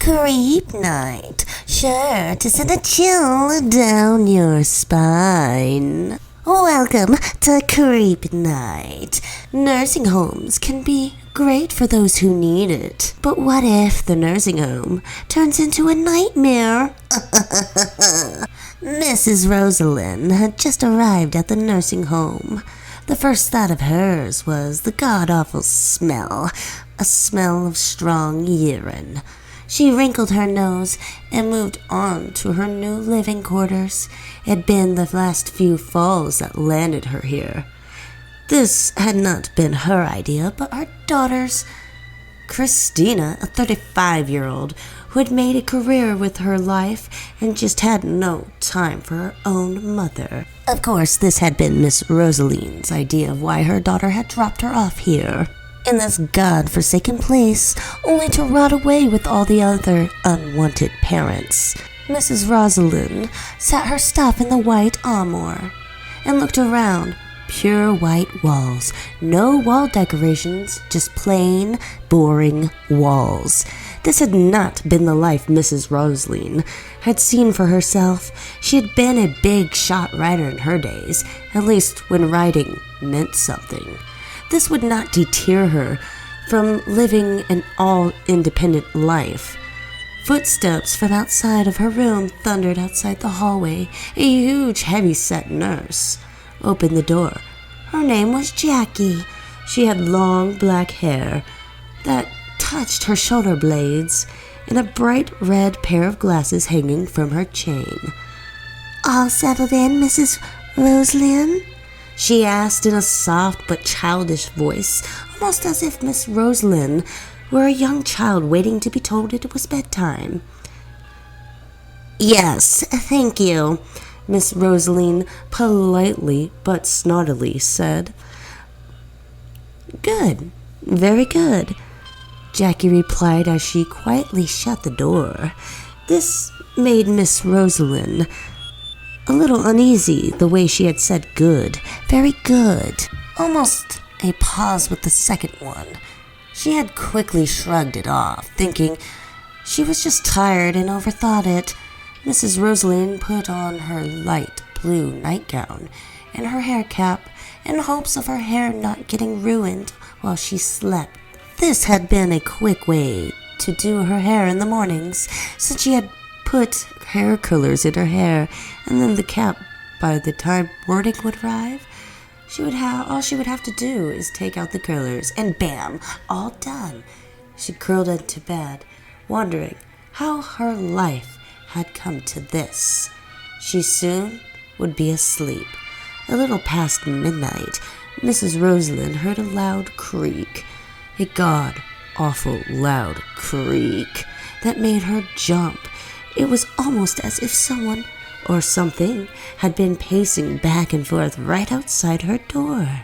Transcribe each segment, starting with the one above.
Creep Night, sure to send a chill down your spine. Welcome to Creep Night. Nursing homes can be great for those who need it, but what if the nursing home turns into a nightmare? Mrs. Rosalind had just arrived at the nursing home. The first thought of hers was the god-awful smell, a smell of strong urine. She wrinkled her nose and moved on to her new living quarters. It had been the last few falls that landed her here. This had not been her idea, but her daughter's. Christina, a 35-year-old who had made a career with her life and just had no time for her own mother. Of course, this had been Miss Rosaline's idea of why her daughter had dropped her off here, in this god-forsaken place, only to rot away with all the other unwanted parents. Mrs. Rosalind sat her stuff in the white armoire and looked around. Pure white walls, no wall decorations, just plain, boring walls. This had not been the life Mrs. Rosalind had seen for herself. She had been a big shot writer in her days, at least when writing meant something. This would not deter her from living an all-independent life. Footsteps from outside of her room thundered outside the hallway. A huge, heavy-set nurse opened the door. Her name was Jackie. She had long black hair that touched her shoulder blades and a bright red pair of glasses hanging from her chain. "All settled in, Mrs. Rosalind?" she asked in a soft but childish voice, almost as if Miss Rosalind were a young child waiting to be told it was bedtime. "Yes, thank you," Miss Rosalind politely but snottily said. "Good, very good," Jackie replied as she quietly shut the door. This made Miss Rosalind a little uneasy, the way she had said good, very good. Almost a pause with the second one. She had quickly shrugged it off, thinking she was just tired and overthought it. Mrs. Rosalind put on her light blue nightgown and her hair cap in hopes of her hair not getting ruined while she slept. This had been a quick way to do her hair in the mornings, since she had put hair curlers in her hair, and then the cap. By the time morning would arrive, all she would have to do is take out the curlers, and bam, all done. She curled into bed, wondering how her life had come to this. She soon would be asleep. A little past midnight, Mrs. Rosalind heard a loud creak, a god-awful loud creak that made her jump. It was almost as if someone or something had been pacing back and forth right outside her door.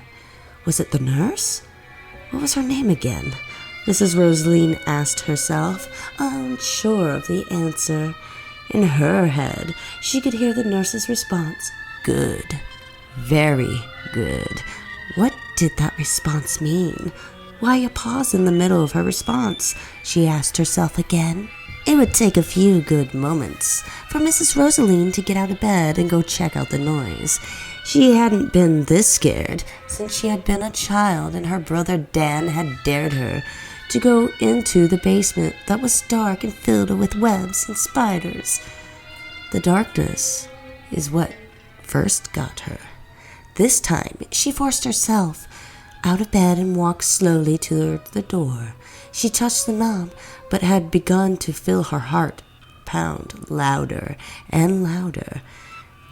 Was it the nurse? What was her name again? Mrs. Rosalind asked herself, unsure of the answer. In her head, she could hear the nurse's response. Good. Very good. What did that response mean? Why a pause in the middle of her response? She asked herself again. It would take a few good moments for Mrs. Rosalind to get out of bed and go check out the noise. She hadn't been this scared since she had been a child, and her brother Dan had dared her to go into the basement that was dark and filled with webs and spiders. The darkness is what first got her. This time, she forced herself out of bed and walked slowly toward the door. She touched the knob, but had begun to feel her heart pound louder and louder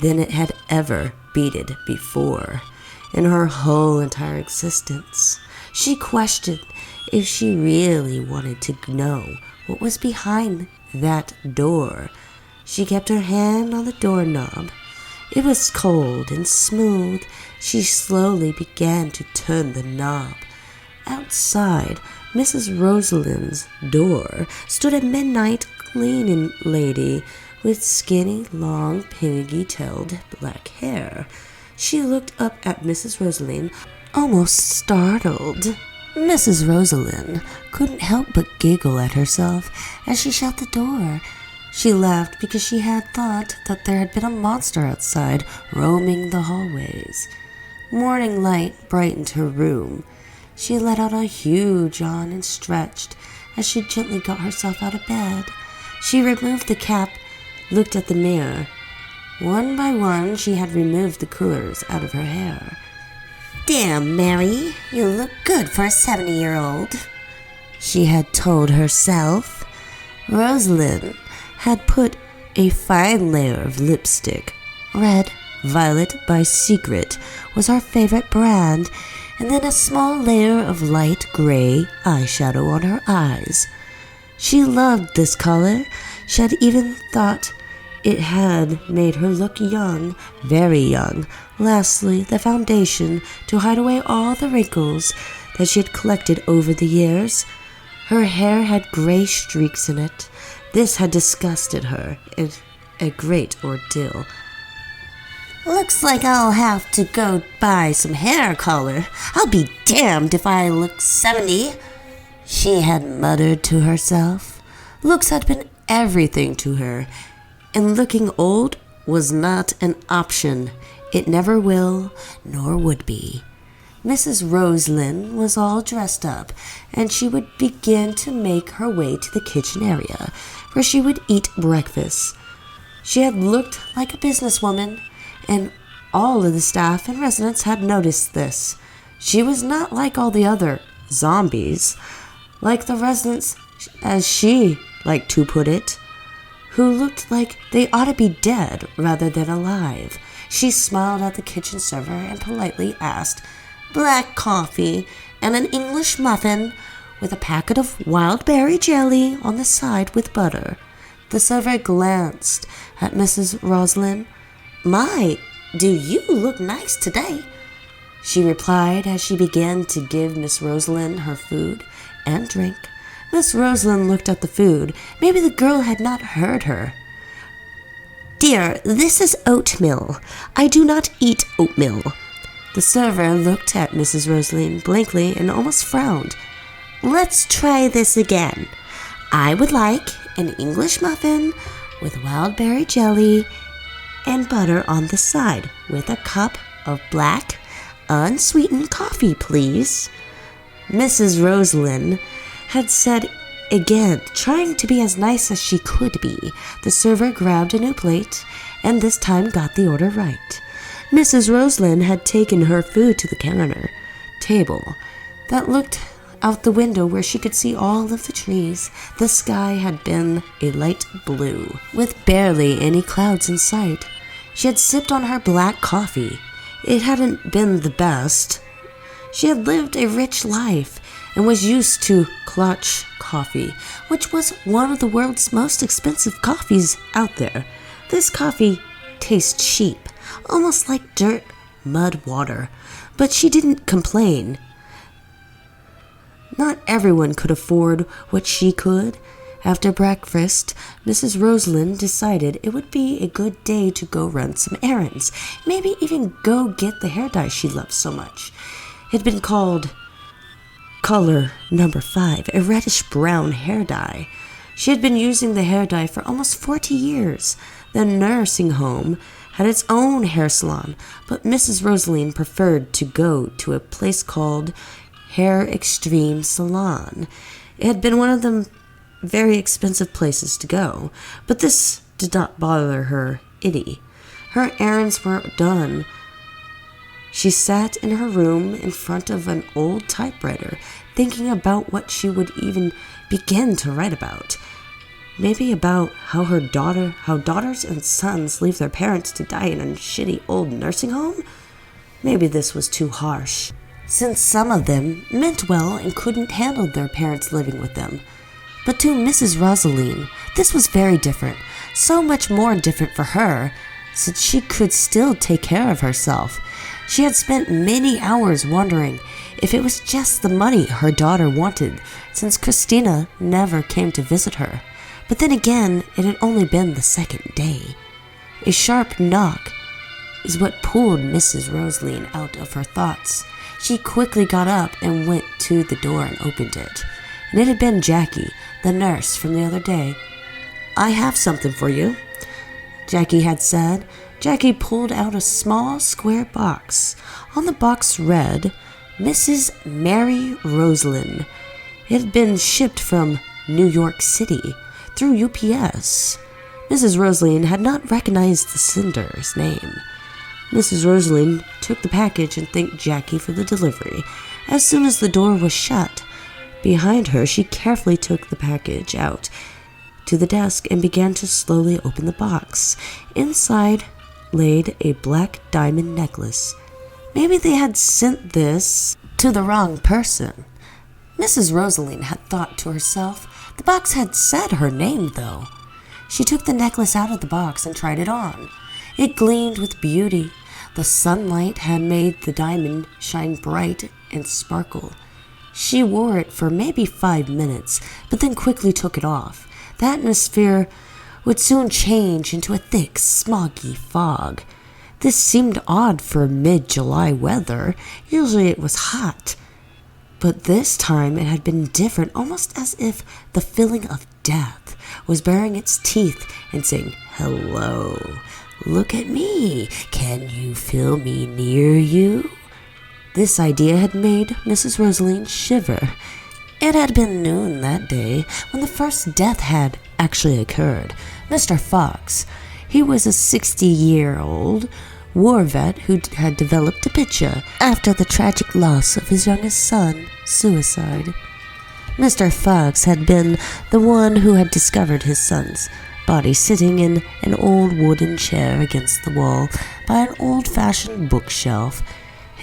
than it had ever beaten before in her whole entire existence. She questioned if she really wanted to know what was behind that door. She kept her hand on the doorknob. It was cold and smooth. She slowly began to turn the knob. Outside Mrs. Rosalind's door stood a midnight cleaning lady with skinny, long, piggy-tailed black hair. She looked up at Mrs. Rosalind, almost startled. Mrs. Rosalind couldn't help but giggle at herself as she shut the door. She laughed because she had thought that there had been a monster outside roaming the hallways. Morning light brightened her room. She let out a huge yawn and stretched as she gently got herself out of bed. She removed the cap, looked at the mirror. One by one, she had removed the curlers out of her hair. "Damn, Mary, you look good for a 70-year-old," she had told herself. Rosalind had put a fine layer of lipstick. Red Violet by Secret was her favorite brand, and then a small layer of light gray eyeshadow on her eyes. She loved this color. She had even thought it had made her look young, very young. Lastly, the foundation to hide away all the wrinkles that she had collected over the years. Her hair had gray streaks in it. This had disgusted her in a great ordeal. "Looks like I'll have to go buy some hair color. I'll be damned if I look 70, she had muttered to herself. Looks had been everything to her, and looking old was not an option. It never will, nor would be. Mrs. Rosalind was all dressed up, and she would begin to make her way to the kitchen area, where she would eat breakfast. She had looked like a businesswoman, and all of the staff and residents had noticed this. She was not like all the other zombies, like the residents, as she liked to put it, who looked like they ought to be dead rather than alive. She smiled at the kitchen server and politely asked, "Black coffee and an English muffin with a packet of wild berry jelly on the side with butter." The server glanced at Mrs. Rosalind. "My, do you look nice today?" she replied as she began to give Miss Rosalind her food and drink. Miss Rosalind looked at the food. Maybe the girl had not heard her. "Dear, this is oatmeal. I do not eat oatmeal." The server looked at Mrs. Rosalind blankly and almost frowned. "Let's try this again. I would like an English muffin with wild berry jelly and butter on the side with a cup of black, unsweetened coffee, please." Mrs. Rosalind had said again, trying to be as nice as she could be. The server grabbed a new plate and this time got the order right. Mrs. Rosalind had taken her food to the counter table that looked out the window where she could see all of the trees. The sky had been a light blue, with barely any clouds in sight. She had sipped on her black coffee. It hadn't been the best. She had lived a rich life and was used to clutch coffee, which was one of the world's most expensive coffees out there. This coffee tastes cheap, almost like dirt, mud, water, but she didn't complain. Not everyone could afford what she could. After breakfast, Mrs. Rosalind decided it would be a good day to go run some errands, maybe even go get the hair dye she loved so much. It had been called Color Number 5, a reddish-brown hair dye. She had been using the hair dye for almost 40 years. The nursing home had its own hair salon, but Mrs. Rosalind preferred to go to a place called Hair Extreme Salon. It had been one of the very expensive places to go, but this did not bother her any. Her errands were done. She sat in her room in front of an old typewriter, thinking about what she would even begin to write about. Maybe about how daughters and sons leave their parents to die in a shitty old nursing home? Maybe this was too harsh, since some of them meant well and couldn't handle their parents living with them. But to Mrs. Rosalind, this was very different, so much more different for her, since she could still take care of herself. She had spent many hours wondering if it was just the money her daughter wanted, since Christina never came to visit her. But then again, it had only been the second day. A sharp knock is what pulled Mrs. Rosalind out of her thoughts. She quickly got up and went to the door and opened it. And it had been Jackie, the nurse from the other day. "I have something for you," Jackie had said. Jackie pulled out a small square box. On the box read, "Mrs. Mary Rosalyn." It had been shipped from New York City through UPS. Mrs. Rosalyn had not recognized the sender's name. Mrs. Rosalyn took the package and thanked Jackie for the delivery. As soon as the door was shut behind her, she carefully took the package out to the desk and began to slowly open the box. Inside laid a black diamond necklace. Maybe they had sent this to the wrong person. Mrs. Rosalyn had thought to herself. The box had said her name, though. She took the necklace out of the box and tried it on. It gleamed with beauty. The sunlight had made the diamond shine bright and sparkle. She wore it for maybe 5 minutes, but then quickly took it off. The atmosphere would soon change into a thick, smoggy fog. This seemed odd for mid-July weather. Usually it was hot. But this time it had been different, almost as if the feeling of death was baring its teeth and saying, "Hello, look at me. Can you feel me near you?" This idea had made Mrs. Rosalyn shiver. It had been noon that day when the first death had actually occurred. Mr. Fox, he was a 60-year-old war vet who had developed dementia after the tragic loss of his youngest son, suicide. Mr. Fox had been the one who had discovered his son's body sitting in an old wooden chair against the wall by an old-fashioned bookshelf,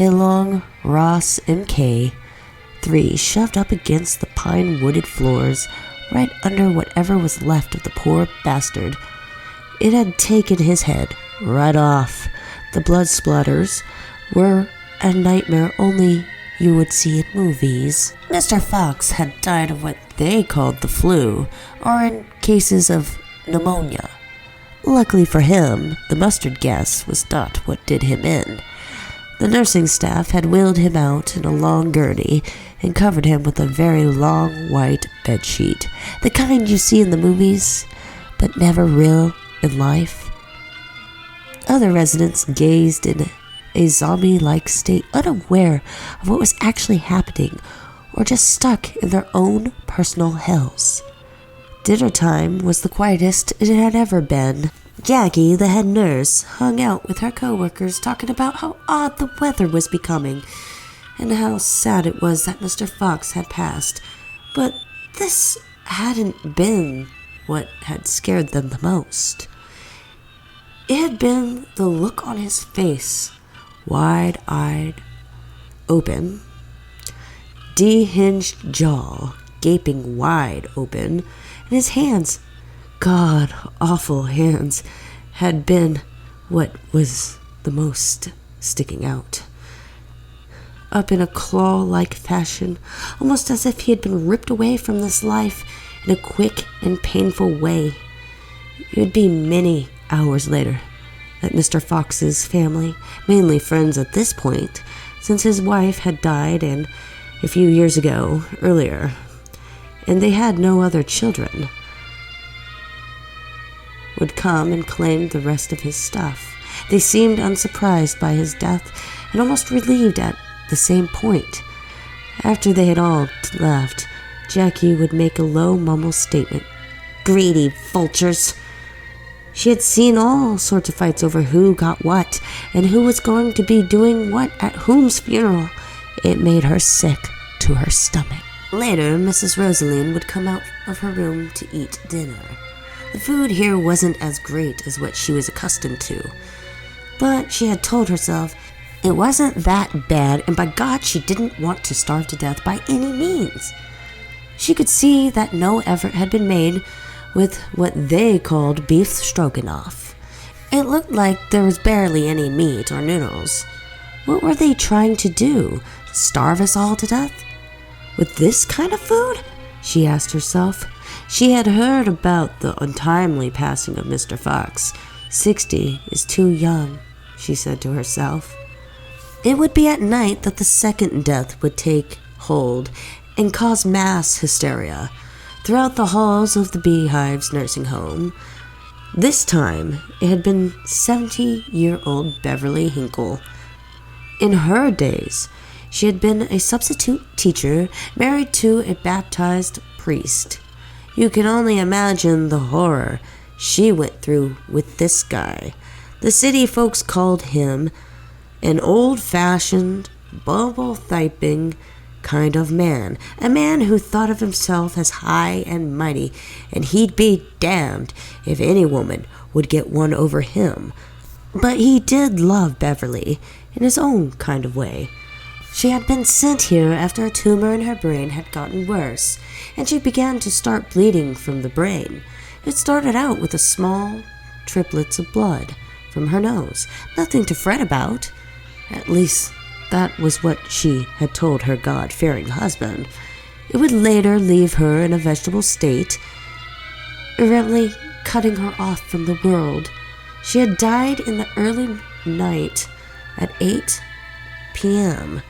a long Ross Mk3 shoved up against the pine-wooded floors, right under whatever was left of the poor bastard. It had taken his head right off. The blood splatters were a nightmare only you would see in movies. Mr. Fox had died of what they called the flu, or in cases of pneumonia. Luckily for him, the mustard gas was not what did him in. The nursing staff had wheeled him out in a long gurney and covered him with a very long white bedsheet, the kind you see in the movies, but never real in life. Other residents gazed in a zombie-like state, unaware of what was actually happening, or just stuck in their own personal hells. Dinner time was the quietest it had ever been. Jackie, the head nurse, hung out with her co-workers, talking about how odd the weather was becoming, and how sad it was that Mr. Fox had passed. But this hadn't been what had scared them the most. It had been the look on his face, wide-eyed, open, de-hinged jaw gaping wide open, and his hands, god-awful hands, had been what was the most sticking out. Up in a claw-like fashion, almost as if he had been ripped away from this life in a quick and painful way. It would be many hours later that Mr. Fox's family, mainly friends at this point, since his wife had died and a few years ago, earlier, and they had no other children, would come and claim the rest of his stuff. They seemed unsurprised by his death and almost relieved at the same point. After they had all left, Jackie would make a low mumble statement. Greedy vultures! She had seen all sorts of fights over who got what and who was going to be doing what at whom's funeral. It made her sick to her stomach. Later, Mrs. Rosalyn would come out of her room to eat dinner. The food here wasn't as great as what she was accustomed to, but she had told herself it wasn't that bad, and by God, she didn't want to starve to death by any means. She could see that no effort had been made with what they called beef stroganoff. It looked like there was barely any meat or noodles. What were they trying to do? Starve us all to death? With this kind of food? She asked herself. She had heard about the untimely passing of Mr. Fox. 60 is too young, she said to herself. It would be at night that the second death would take hold and cause mass hysteria throughout the halls of the Beehive's nursing home. This time, it had been 70-year-old Beverly Hinkle. In her days, she had been a substitute teacher married to a baptized priest. You can only imagine the horror she went through with this guy. The city folks called him an old-fashioned, bubble-thiping kind of man, a man who thought of himself as high and mighty, and he'd be damned if any woman would get one over him. But he did love Beverly in his own kind of way. She had been sent here after a tumor in her brain had gotten worse, and she began to start bleeding from the brain. It started out with a small triplets of blood from her nose, nothing to fret about. At least, that was what she had told her God-fearing husband. It would later leave her in a vegetable state, irreparably cutting her off from the world. She had died in the early night at 8 p.m.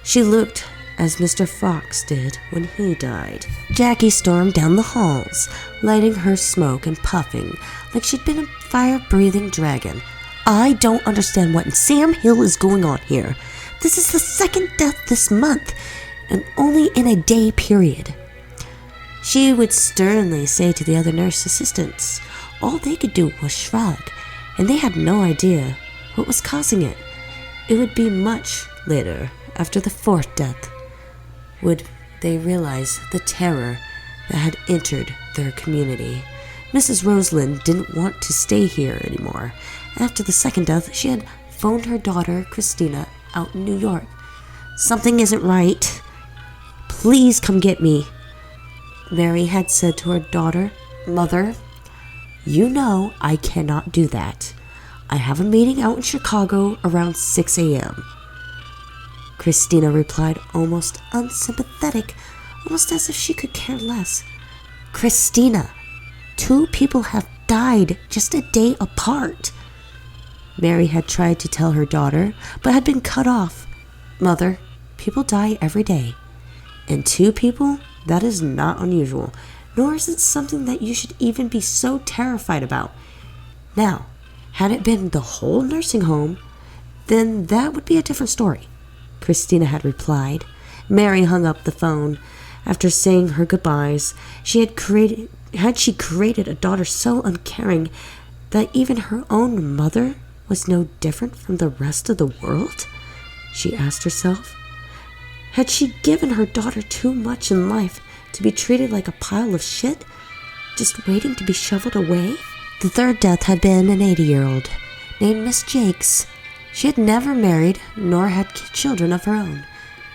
She looked as Mr. Fox did when he died. Jackie stormed down the halls, lighting her smoke and puffing like she'd been a fire-breathing dragon. I don't understand what in Sam Hill is going on here. This is the second death this month, and only in a day period. She would sternly say to the other nurse assistants. All they could do was shrug, and they had no idea what was causing it. It would be much later, after the fourth death, would they realize the terror that had entered their community. Mrs. Rosalind didn't want to stay here anymore. After the second death, she had phoned her daughter, Christina, out in New York. Something isn't right. Please come get me. Mary had said to her daughter, Mother, you know I cannot do that. I have a meeting out in Chicago around 6 a.m. Christina replied, almost unsympathetic, almost as if she could care less. Christina, 2 people have died just a day apart. Mary had tried to tell her daughter, but had been cut off. Mother, people die every day. And 2 people? That is not unusual, nor is it something that you should even be so terrified about. Now, had it been the whole nursing home, then that would be a different story, Christina had replied. Mary hung up the phone. After saying her goodbyes, had she created a daughter so uncaring that even her own mother was no different from the rest of the world? She asked herself. Had she given her daughter too much in life to be treated like a pile of shit, just waiting to be shoveled away? The third death had been an 80-year-old named Miss Jakes. She had never married nor had children of her own.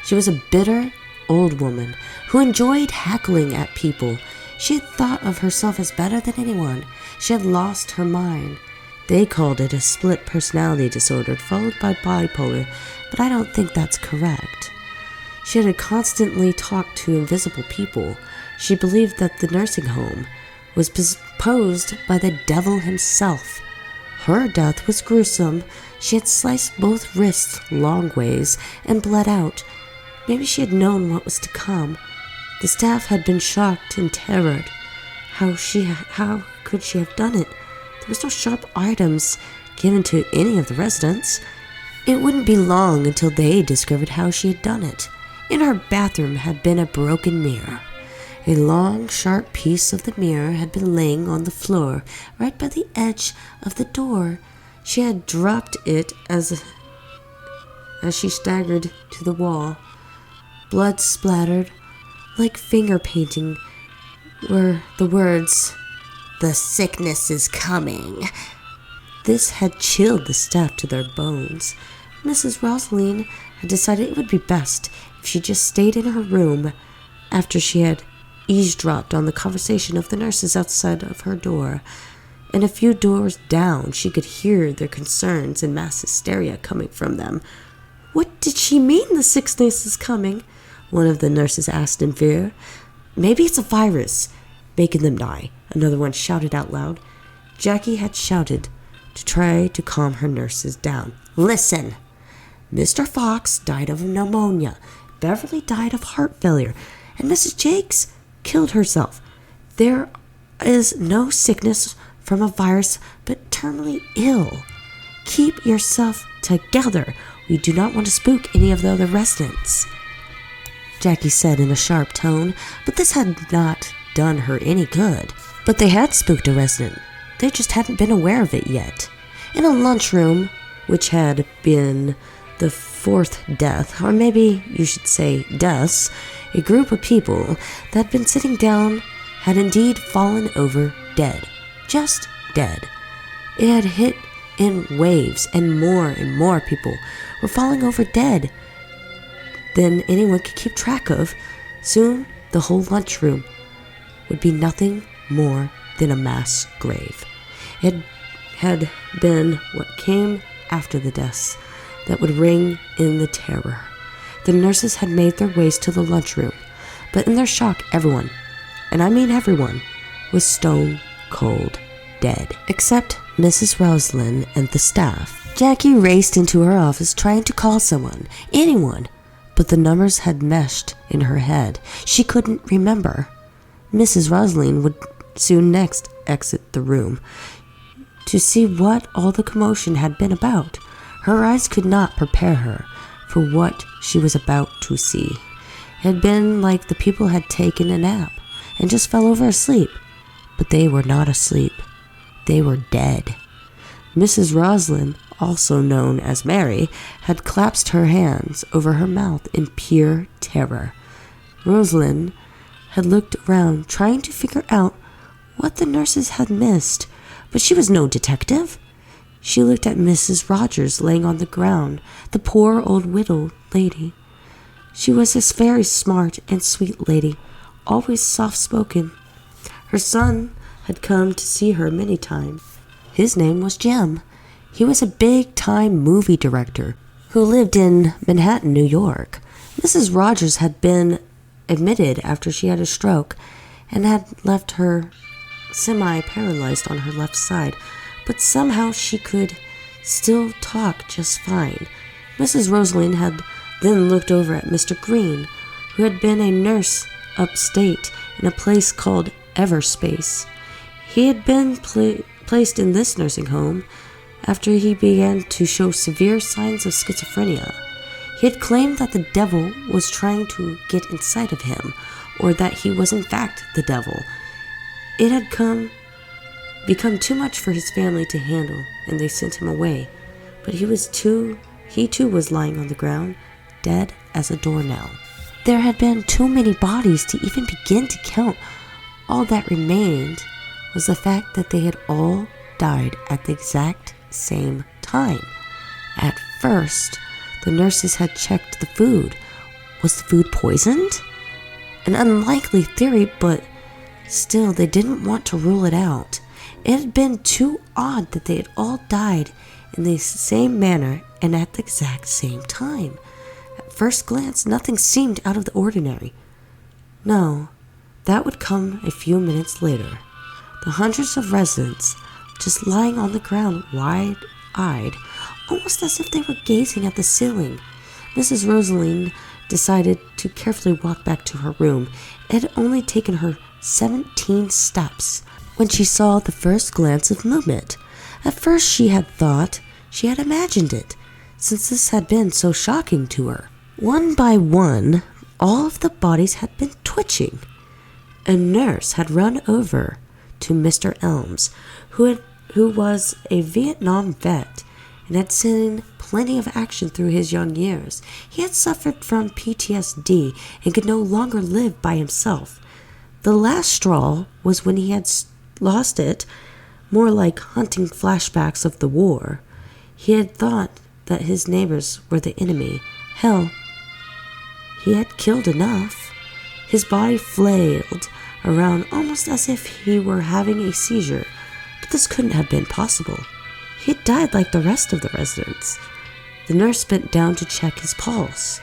She was a bitter old woman who enjoyed hackling at people. She had thought of herself as better than anyone. She had lost her mind. They called it a split personality disorder followed by bipolar, but I don't think that's correct. She had constantly talked to invisible people. She believed that the nursing home was posed by the devil himself. Her death was gruesome. She had sliced both wrists long ways and bled out. Maybe she had known what was to come. The staff had been shocked and terrored. How could she have done it? There was no sharp items given to any of the residents. It wouldn't be long until they discovered how she had done it. In her bathroom had been a broken mirror. A long, sharp piece of the mirror had been laying on the floor, right by the edge of the door. She had dropped it as she staggered to the wall. Blood splattered, like finger painting, were the words, "The sickness is coming." This had chilled the staff to their bones. Mrs. Rosalind had decided it would be best if she just stayed in her room. After she had eavesdropped on the conversation of the nurses outside of her door, and a few doors down she could hear their concerns and mass hysteria coming from them. What did she mean the sickness is coming? One of the nurses asked in fear. Maybe it's a virus making them die, another one shouted out loud. Jackie had shouted to try to calm her nurses down. Listen, Mr. Fox died of pneumonia, Beverly died of heart failure, and Mrs. Jakes killed herself. There is no sickness from a virus but terminally ill. Keep yourself together. We do not want to spook any of the other residents," Jackie said in a sharp tone, but this had not done her any good. But they had spooked a resident. They just hadn't been aware of it yet. In a lunchroom, which had been the fourth death, or maybe you should say deaths, a group of people that had been sitting down had indeed fallen over dead. Just dead. It had hit in waves, and more people were falling over dead than anyone could keep track of. Soon, the whole lunchroom would be nothing more than a mass grave. It had been what came after the deaths that would ring in the terror. The nurses had made their ways to the lunchroom, but in their shock, everyone, and I mean everyone, was stone cold dead, except Mrs. Rosalind and the staff. Jackie raced into her office trying to call someone, anyone, but the numbers had meshed in her head. She couldn't remember. Mrs. Rosalind would soon next exit the room to see what all the commotion had been about. Her eyes could not prepare her for what she was about to see. It had been like the people had taken a nap and just fell over asleep, but they were not asleep. They were dead. Mrs. Rosalind, also known as Mary, had clasped her hands over her mouth in pure terror. Rosalind had looked around, trying to figure out what the nurses had missed, but she was no detective. She looked at Mrs. Rogers laying on the ground, the poor old widowed lady. She was this very smart and sweet lady, always soft-spoken. Her son had come to see her many times. His name was Jim. He was a big-time movie director who lived in Manhattan, New York. Mrs. Rogers had been admitted after she had a stroke and had left her semi-paralyzed on her left side, but somehow she could still talk just fine. Mrs. Rosalind had then looked over at Mr. Green, who had been a nurse upstate in a place called Everspace. He had been placed in this nursing home after he began to show severe signs of schizophrenia. He had claimed that the devil was trying to get inside of him, or that he was in fact the devil. It had become too much for his family to handle, and they sent him away. But he too was lying on the ground, dead as a doornail. There had been too many bodies to even begin to count. All that remained was the fact that they had all died at the exact same time. At first, the nurses had checked the food. Was the food poisoned? An unlikely theory, but still they didn't want to rule it out. It had been too odd that they had all died in the same manner and at the exact same time. At first glance, nothing seemed out of the ordinary. No, that would come a few minutes later. The hundreds of residents just lying on the ground, wide-eyed, almost as if they were gazing at the ceiling. Mrs. Rosalind decided to carefully walk back to her room. It had only taken her 17 steps when she saw the first glance of movement. At first she had thought she had imagined it, since this had been so shocking to her. One by one, all of the bodies had been twitching. A nurse had run over to Mr. Elms, who was a Vietnam vet and had seen plenty of action through his young years. He had suffered from PTSD and could no longer live by himself. The last straw was when he had lost it, more like hunting flashbacks of the war. He had thought that his neighbors were the enemy. Hell, he had killed enough. His body flailed around almost as if he were having a seizure, but this couldn't have been possible. He had died like the rest of the residents. The nurse bent down to check his pulse.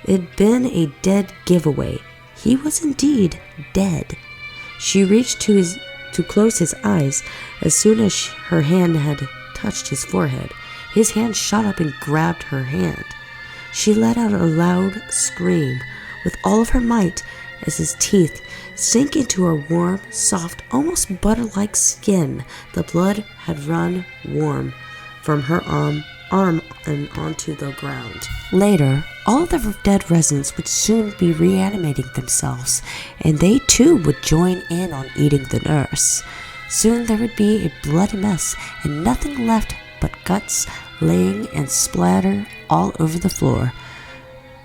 It had been a dead giveaway. He was indeed dead. She reached to close his eyes as soon as her hand had touched his forehead. His hand shot up and grabbed her hand. She let out a loud scream with all of her might as his teeth sank into her warm, soft, almost butter-like skin. The blood had run warm from her arm and onto the ground. Later, all of the dead residents would soon be reanimating themselves, and they too would join in on eating the nurse. Soon there would be a bloody mess and nothing left but guts laying and splatter all over the floor.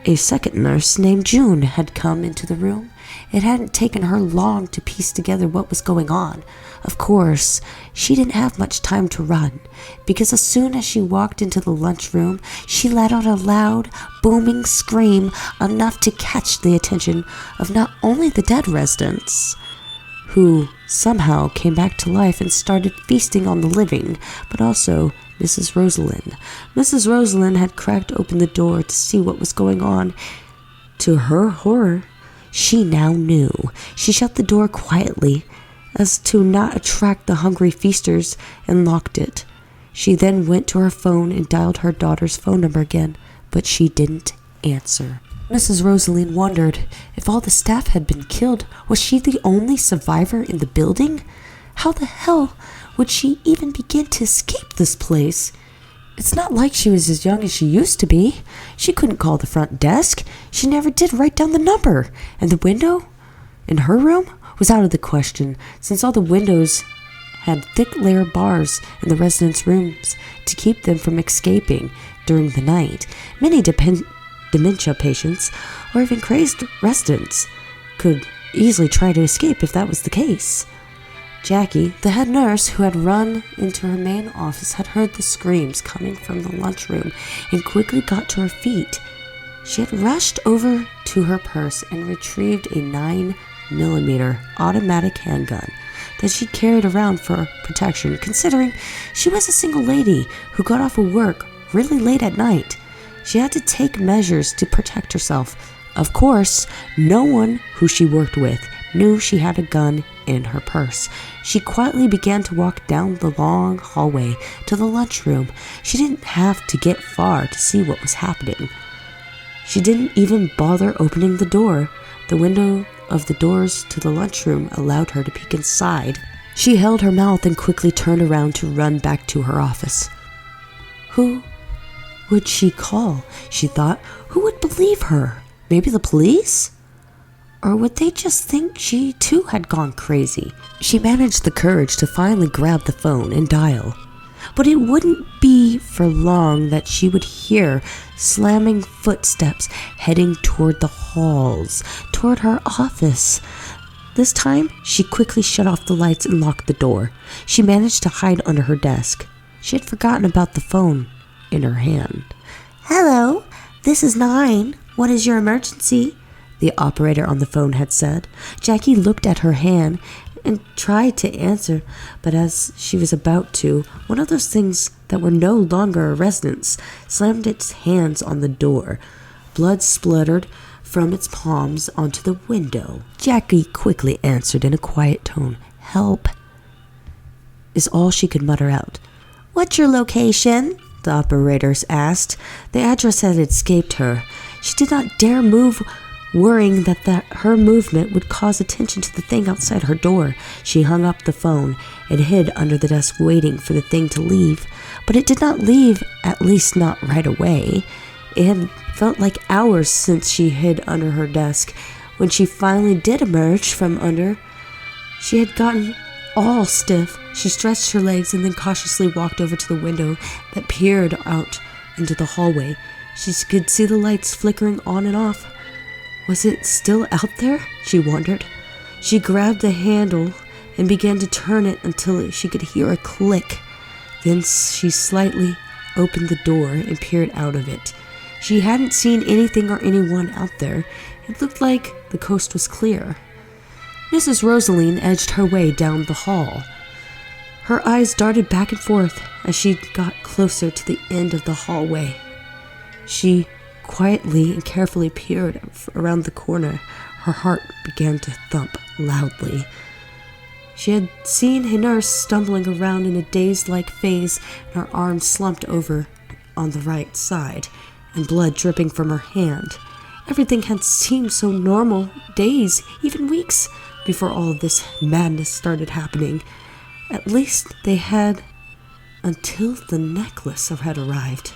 A second nurse named June had come into the room. It hadn't taken her long to piece together what was going on. Of course, she didn't have much time to run, because as soon as she walked into the lunchroom, she let out a loud, booming scream enough to catch the attention of not only the dead residents, who somehow came back to life and started feasting on the living, but also Mrs. Rosalind. Mrs. Rosalind had cracked open the door to see what was going on. To her horror, she now knew. She shut the door quietly, as to not attract the hungry feasters, and locked it. She then went to her phone and dialed her daughter's phone number again, but she didn't answer. Mrs. Rosalind wondered if all the staff had been killed. Was she the only survivor in the building? How the hell would she even begin to escape this place? It's not like she was as young as she used to be. She couldn't call the front desk. She never did write down the number. And the window in her room was out of the question, since all the windows had thick layer bars in the residents' rooms to keep them from escaping during the night. Many dementia patients or even crazed residents could easily try to escape if that was the case. Jackie, the head nurse who had run into her main office, had heard the screams coming from the lunchroom and quickly got to her feet. She had rushed over to her purse and retrieved a 9mm automatic handgun that she carried around for protection, considering she was a single lady who got off of work really late at night. She had to take measures to protect herself. Of course, no one who she worked with knew she had a gun in her purse. She quietly began to walk down the long hallway to the lunchroom. She didn't have to get far to see what was happening. She didn't even bother opening the door. The window of the doors to the lunchroom allowed her to peek inside. She held her mouth and quickly turned around to run back to her office. Who would she call? She thought. Who would believe her? Maybe the police? Or would they just think she too had gone crazy? She managed the courage to finally grab the phone and dial. But it wouldn't be for long that she would hear slamming footsteps heading toward the halls, toward her office. This time, she quickly shut off the lights and locked the door. She managed to hide under her desk. She had forgotten about the phone in her hand. "Hello, this is 9. What is your emergency?" the operator on the phone had said. Jackie looked at her hand and tried to answer, but as she was about to, one of those things that were no longer a residence slammed its hands on the door. Blood spluttered from its palms onto the window. Jackie quickly answered in a quiet tone. "Help," is all she could mutter out. "What's your location?" the operators asked. The address had escaped her. She did not dare move, worrying that her movement would cause attention to the thing outside her door. She hung up the phone and hid under the desk, waiting for the thing to leave. But it did not leave, at least not right away. It had felt like hours since she hid under her desk. When she finally did emerge from under, she had gotten all stiff. She stretched her legs and then cautiously walked over to the window that peered out into the hallway. She could see the lights flickering on and off. Was it still out there? She wondered. She grabbed the handle and began to turn it until she could hear a click. Then she slightly opened the door and peered out of it. She hadn't seen anything or anyone out there. It looked like the coast was clear. Mrs. Rosalind edged her way down the hall. Her eyes darted back and forth as she got closer to the end of the hallway. She quietly and carefully peered around the corner. Her heart began to thump loudly. She had seen a nurse stumbling around in a dazed-like phase, and her arms slumped over on the right side, and blood dripping from her hand. Everything had seemed so normal, days, even weeks, before all of this madness started happening. At least they had until the necklace had arrived.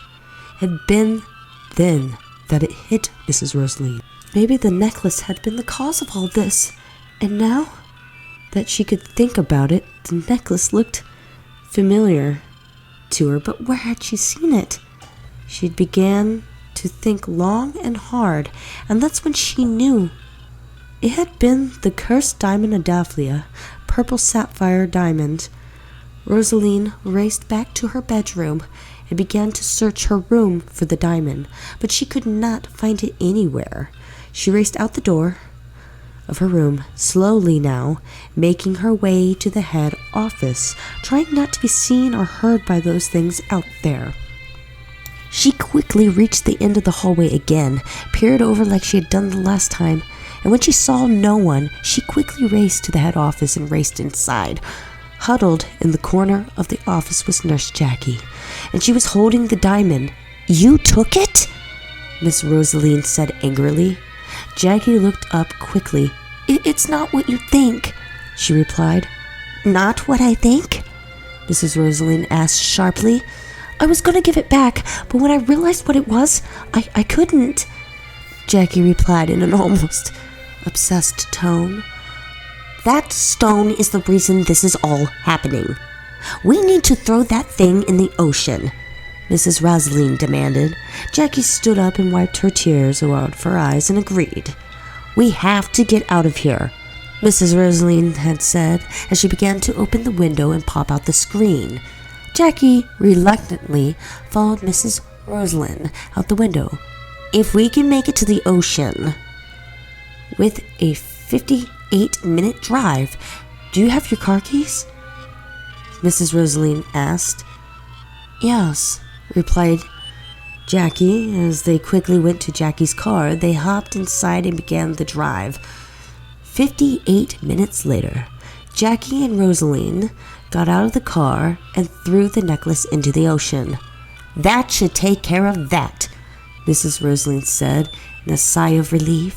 It had been then that it hit Mrs. Rosaline. Maybe the necklace had been the cause of all this, and now that she could think about it, the necklace looked familiar to her, but where had she seen it? She began to think long and hard, and that's when she knew. It had been the cursed diamond of Daphlia, purple sapphire diamond. Rosaline raced back to her bedroom and began to search her room for the diamond, but she could not find it anywhere. She raced out the door of her room, slowly now, making her way to the head office, trying not to be seen or heard by those things out there. She quickly reached the end of the hallway again, peered over like she had done the last time, and when she saw no one, she quickly raced to the head office and raced inside. Huddled in the corner of the office was Nurse Jackie, and she was holding the diamond. "You took it?" Miss Rosaline said angrily. Jackie looked up quickly. It's not what you think," she replied. "Not what I think?" Mrs. Rosaline asked sharply. "I was going to give it back, but when I realized what it was, I couldn't," Jackie replied in an almost obsessed tone. "That stone is the reason this is all happening. We need to throw that thing in the ocean," Mrs. Rosaline demanded. Jackie stood up and wiped her tears out of her eyes and agreed. "We have to get out of here," Mrs. Rosaline had said as she began to open the window and pop out the screen. Jackie reluctantly followed Mrs. Rosaline out the window. "If we can make it to the ocean with a 58-minute drive, do you have your car keys?" Mrs. Rosaline asked. "Yes," replied Jackie. As they quickly went to Jackie's car, they hopped inside and began the drive. 58 minutes later, Jackie and Rosaline got out of the car and threw the necklace into the ocean. "That should take care of that," Mrs. Rosaline said in a sigh of relief.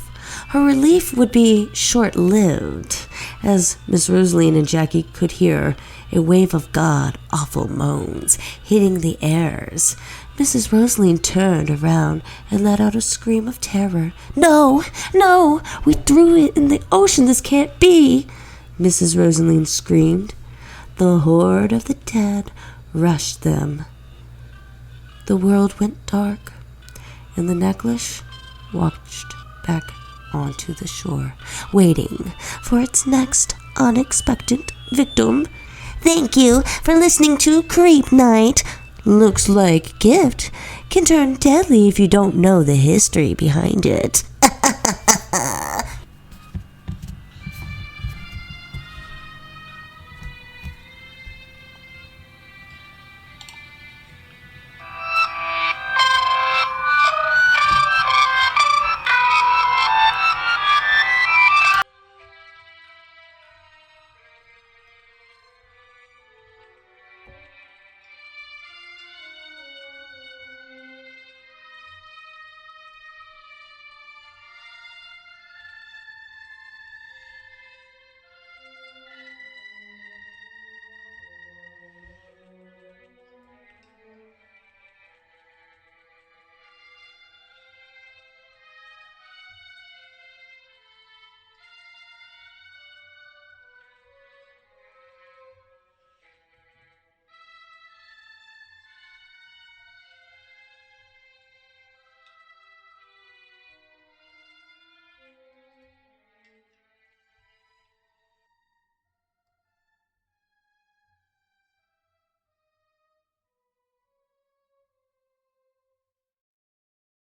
Her relief would be short-lived, as Miss Rosaline and Jackie could hear a wave of god-awful moans hitting the airs. Mrs. Rosaline turned around and let out a scream of terror. "No, no, we threw it in the ocean. This can't be," Mrs. Rosaline screamed. The horde of the dead rushed them. The world went dark, and the necklace walked back onto the shore, waiting for its next unexpected victim. Thank you for listening to Creep Night. Looks like gift can turn deadly if you don't know the history behind it.